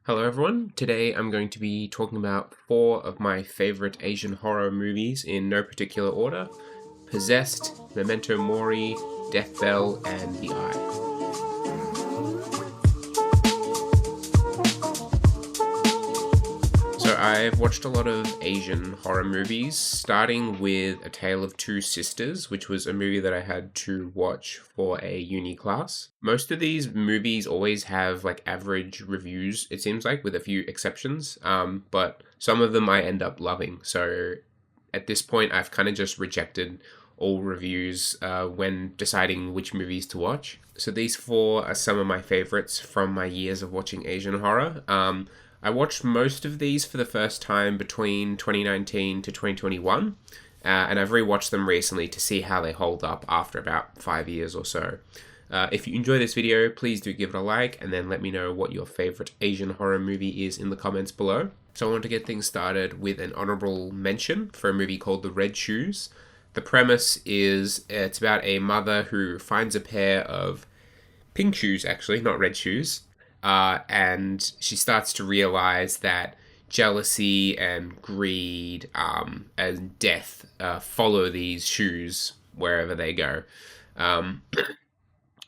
Hello everyone, today I'm going to be talking about 4 of my favorite Asian horror movies in no particular order: Possessed, Memento Mori, Death Bell, and The Eye. So I've watched a lot of Asian horror movies, starting with A Tale of Two Sisters, which was a movie that I had to watch for a uni class. Most of these movies always have like average reviews, it seems like, with a few exceptions, but some of them I end up loving. So at this point, I've kind of just rejected all reviews when deciding which movies to watch. So these 4 are some of my favorites from my years of watching Asian horror. I watched most of these for the first time between 2019 to 2021, and I've rewatched them recently to see how they hold up after about 5 years or so. If you enjoy this video, please do give it a like, and then let me know what your favorite Asian horror movie is in the comments below. So I want to get things started with an honorable mention for a movie called The Red Shoes. The premise is it's about a mother who finds a pair of pink shoes, actually, not red shoes, and she starts to realize that jealousy and greed and death follow these shoes wherever they go.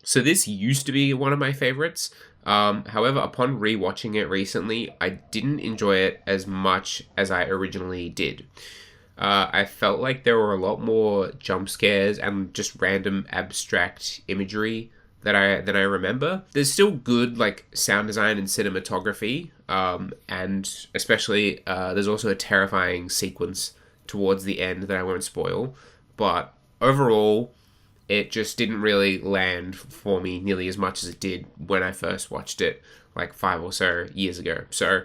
So this used to be one of my favorites. However, upon rewatching it recently, I didn't enjoy it as much as I originally did. I felt like there were a lot more jump scares and just random abstract imagery that I remember. There's still good like sound design and cinematography, and especially there's also a terrifying sequence towards the end that I won't spoil. But overall, it just didn't really land for me nearly as much as it did when I first watched it like 5 or so years ago. So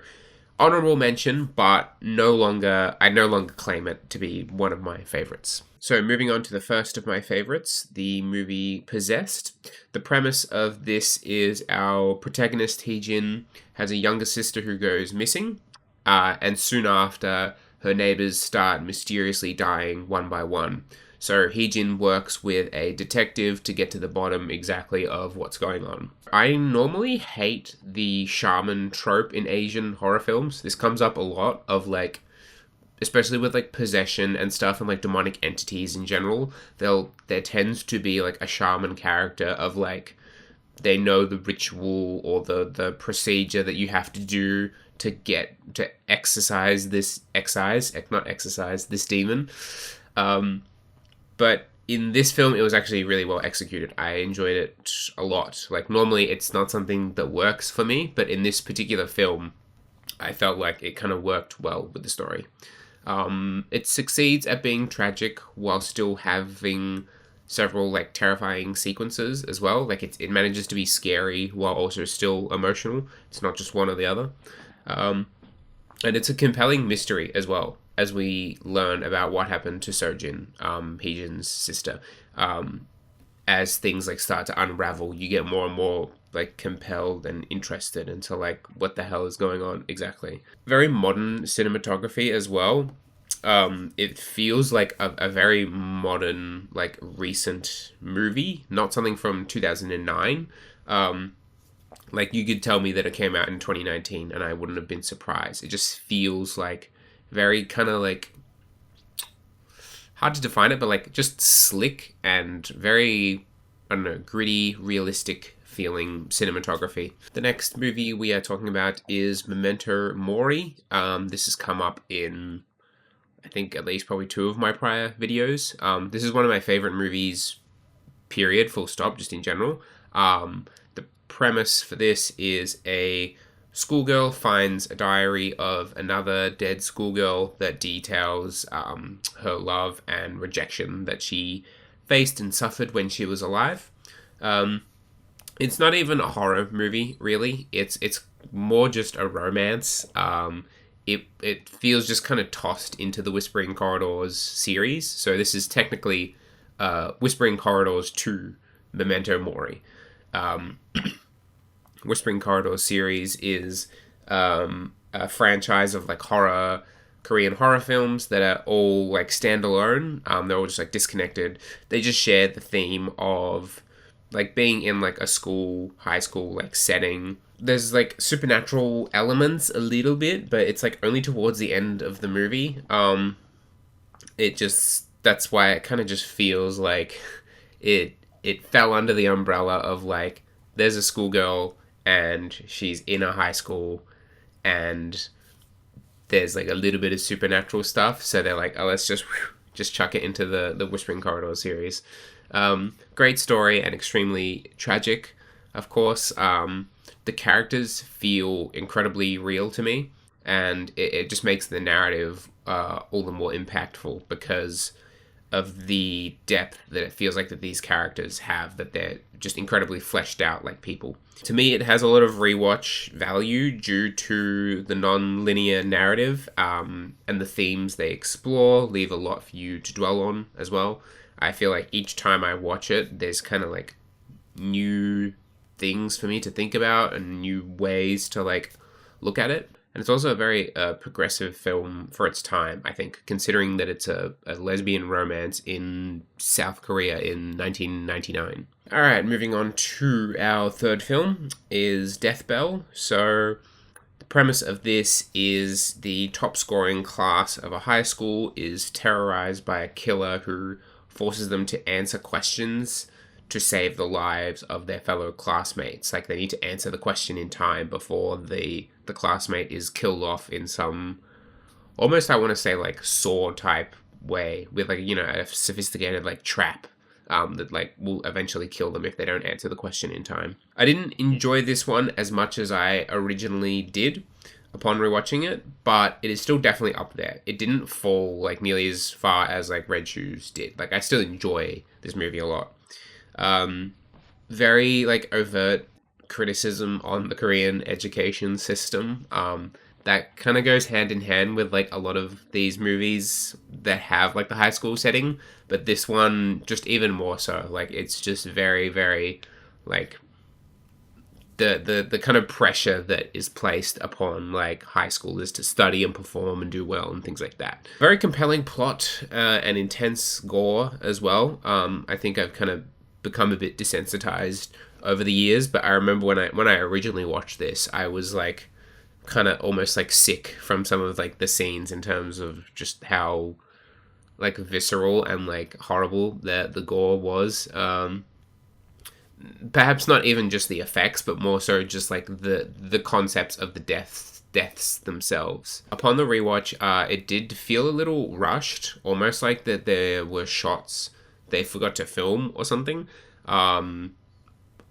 honorable mention, but I no longer claim it to be one of my favorites. So moving on to the first of my favorites, the movie Possessed. The premise of this is our protagonist Heejin has a younger sister who goes missing, and soon after, her neighbors start mysteriously dying one by one. So Heejin works with a detective to get to the bottom exactly of what's going on. I normally hate the shaman trope in Asian horror films. This comes up a lot of like, especially with like possession and stuff and like demonic entities in general. There tends to be like a shaman character of like, they know the ritual or the procedure that you have to do to get to exorcise this demon. But in this film, it was actually really well executed. I enjoyed it a lot. Like, normally it's not something that works for me, but in this particular film, I felt like it kind of worked well with the story. It succeeds at being tragic while still having several like terrifying sequences as well. Like it manages to be scary while also still emotional. It's not just one or the other. And it's a compelling mystery as well, as we learn about what happened to Sojin, Heejin's sister. As things like start to unravel, you get more and more like compelled and interested into like what the hell is going on exactly. Very modern cinematography as well. It feels like a very modern, like recent movie, not something from 2009. Like you could tell me that it came out in 2019 and I wouldn't have been surprised. It just feels like very kind of like, hard to define it, but like just slick and very, I don't know, gritty, realistic feeling cinematography. The next movie we are talking about is Memento Mori. This has come up in, I think, at least probably 2 of my prior videos. This is one of my favorite movies, period, full stop, just in general. The premise for this is a schoolgirl finds a diary of another dead schoolgirl that details her love and rejection that she faced and suffered when she was alive. It's not even a horror movie, really. It's more just a romance. It feels just kind of tossed into the Whispering Corridors series. So this is technically Whispering Corridors 2 Memento Mori. Whispering Corridors series is a franchise of like Korean horror films that are all like standalone. They're all just like disconnected. They just share the theme of like being in like a high school like setting, There's like supernatural elements a little bit, but it's like only towards the end of the movie. It just that's why it kind of just feels like it fell under the umbrella of like there's a schoolgirl and she's in a high school and there's like a little bit of supernatural stuff, so they're like, oh, let's just chuck it into the Whispering Corridor series. Great story and extremely tragic, of course. The characters feel incredibly real to me, and it just makes the narrative all the more impactful because of the depth that it feels like that these characters have, that they're just incredibly fleshed out like people. To me, it has a lot of rewatch value due to the non-linear narrative, and the themes they explore leave a lot for you to dwell on as well. I feel like each time I watch it, there's kind of like new things for me to think about and new ways to like look at it. And it's also a very progressive film for its time, I think, considering that it's a lesbian romance in South Korea in 1999. All right, moving on to our third film is Death Bell. So the premise of this is the top scoring class of a high school is terrorized by a killer who forces them to answer questions to save the lives of their fellow classmates. Like, they need to answer the question in time before the classmate is killed off in some, almost, I want to say, like, Saw type way, with, like, you know, a sophisticated, like, trap that, like, will eventually kill them if they don't answer the question in time. I didn't enjoy this one as much as I originally did upon rewatching it, but it is still definitely up there. It didn't fall, like, nearly as far as, like, Red Shoes did. Like, I still enjoy this movie a lot. Very like overt criticism on the Korean education system. That kind of goes hand in hand with like a lot of these movies that have like the high school setting, but this one just even more so. Like, it's just very, very like the kind of pressure that is placed upon like high schoolers to study and perform and do well and things like that. Very compelling plot and intense gore as well. I think I've kind of become a bit desensitized over the years, but I remember when I originally watched this, I was like kind of almost like sick from some of like the scenes in terms of just how like visceral and like horrible the gore was. Perhaps not even just the effects, but more so just like the concepts of the deaths themselves. Upon the rewatch, it did feel a little rushed, almost like that there were shots they forgot to film or something. I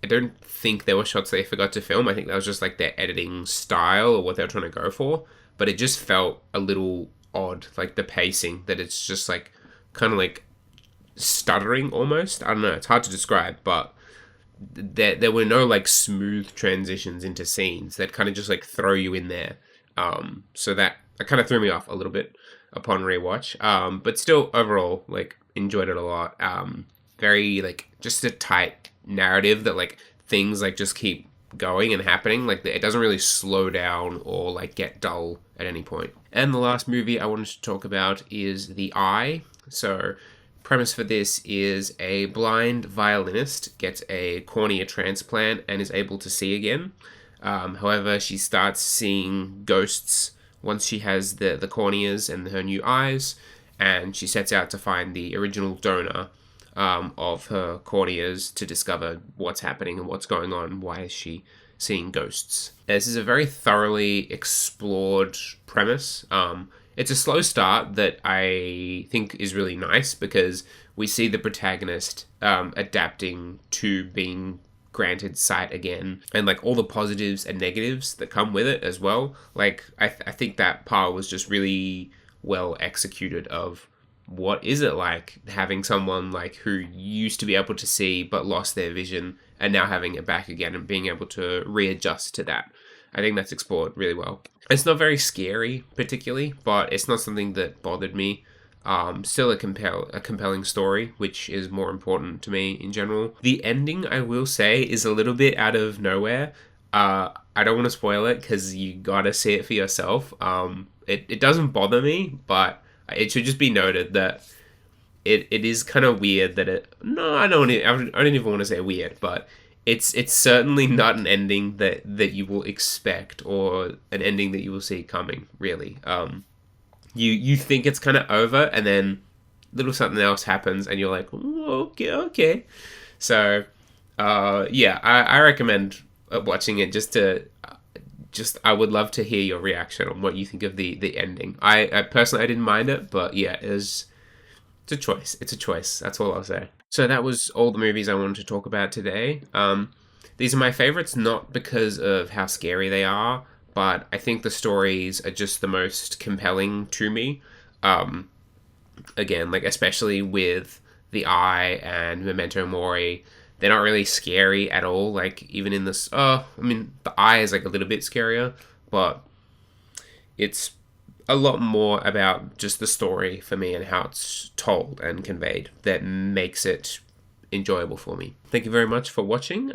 don't think there were shots they forgot to film. I think that was just like their editing style or what they were trying to go for. But it just felt a little odd, like the pacing, that it's just like kind of like stuttering almost. I don't know, it's hard to describe, but there were no like smooth transitions into scenes that kind of just like throw you in there. So that kind of threw me off a little bit upon rewatch. But still overall, like, enjoyed it a lot. Very like just a tight narrative that like things like just keep going and happening. Like, it doesn't really slow down or like get dull at any point. And the last movie I wanted to talk about is The Eye. So premise for this is a blind violinist gets a cornea transplant and is able to see again. However, she starts seeing ghosts once she has the corneas and her new eyes, and she sets out to find the original donor of her corneas to discover what's happening and what's going on. Why is she seeing ghosts? This is a very thoroughly explored premise. It's a slow start that I think is really nice because we see the protagonist adapting to being granted sight again, and like all the positives and negatives that come with it as well. Like, I think that part was just really well executed of what is it like having someone like who used to be able to see but lost their vision and now having it back again and being able to readjust to that. I think that's explored really well. It's not very scary particularly, but it's not something that bothered me. Still a compelling story, which is more important to me in general. The ending, I will say, is a little bit out of nowhere. I don't want to spoil it because you gotta see it for yourself. It doesn't bother me, but it should just be noted that it is kind of weird that it... No, I don't even want to say weird, but it's certainly not an ending that you will expect, or an ending that you will see coming, really. You think it's kind of over, and then little something else happens, and you're like, "Ooh, okay, okay." So, yeah, I recommend watching it just I would love to hear your reaction on what you think of the ending. I personally I didn't mind it, but yeah, it's a choice. It's a choice. That's all I'll say. So that was all the movies I wanted to talk about today. These are my favorites, not because of how scary they are, but I think the stories are just the most compelling to me. Um, Again, like especially with The Eye and Memento Mori, they're not really scary at all. Like even in this, I mean, The Eye is like a little bit scarier, but it's a lot more about just the story for me and how it's told and conveyed that makes it enjoyable for me. Thank you very much for watching.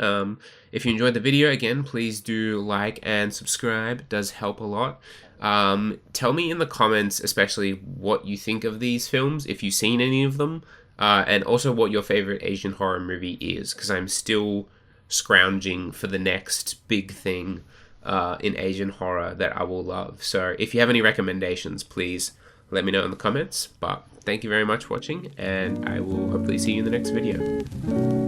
If you enjoyed the video, again, please do like and subscribe. It does help a lot. Tell me in the comments, especially what you think of these films, if you've seen any of them, and also what your favorite Asian horror movie is, because I'm still scrounging for the next big thing in Asian horror that I will love. So if you have any recommendations, please let me know in the comments. But thank you very much for watching, and I will hopefully see you in the next video.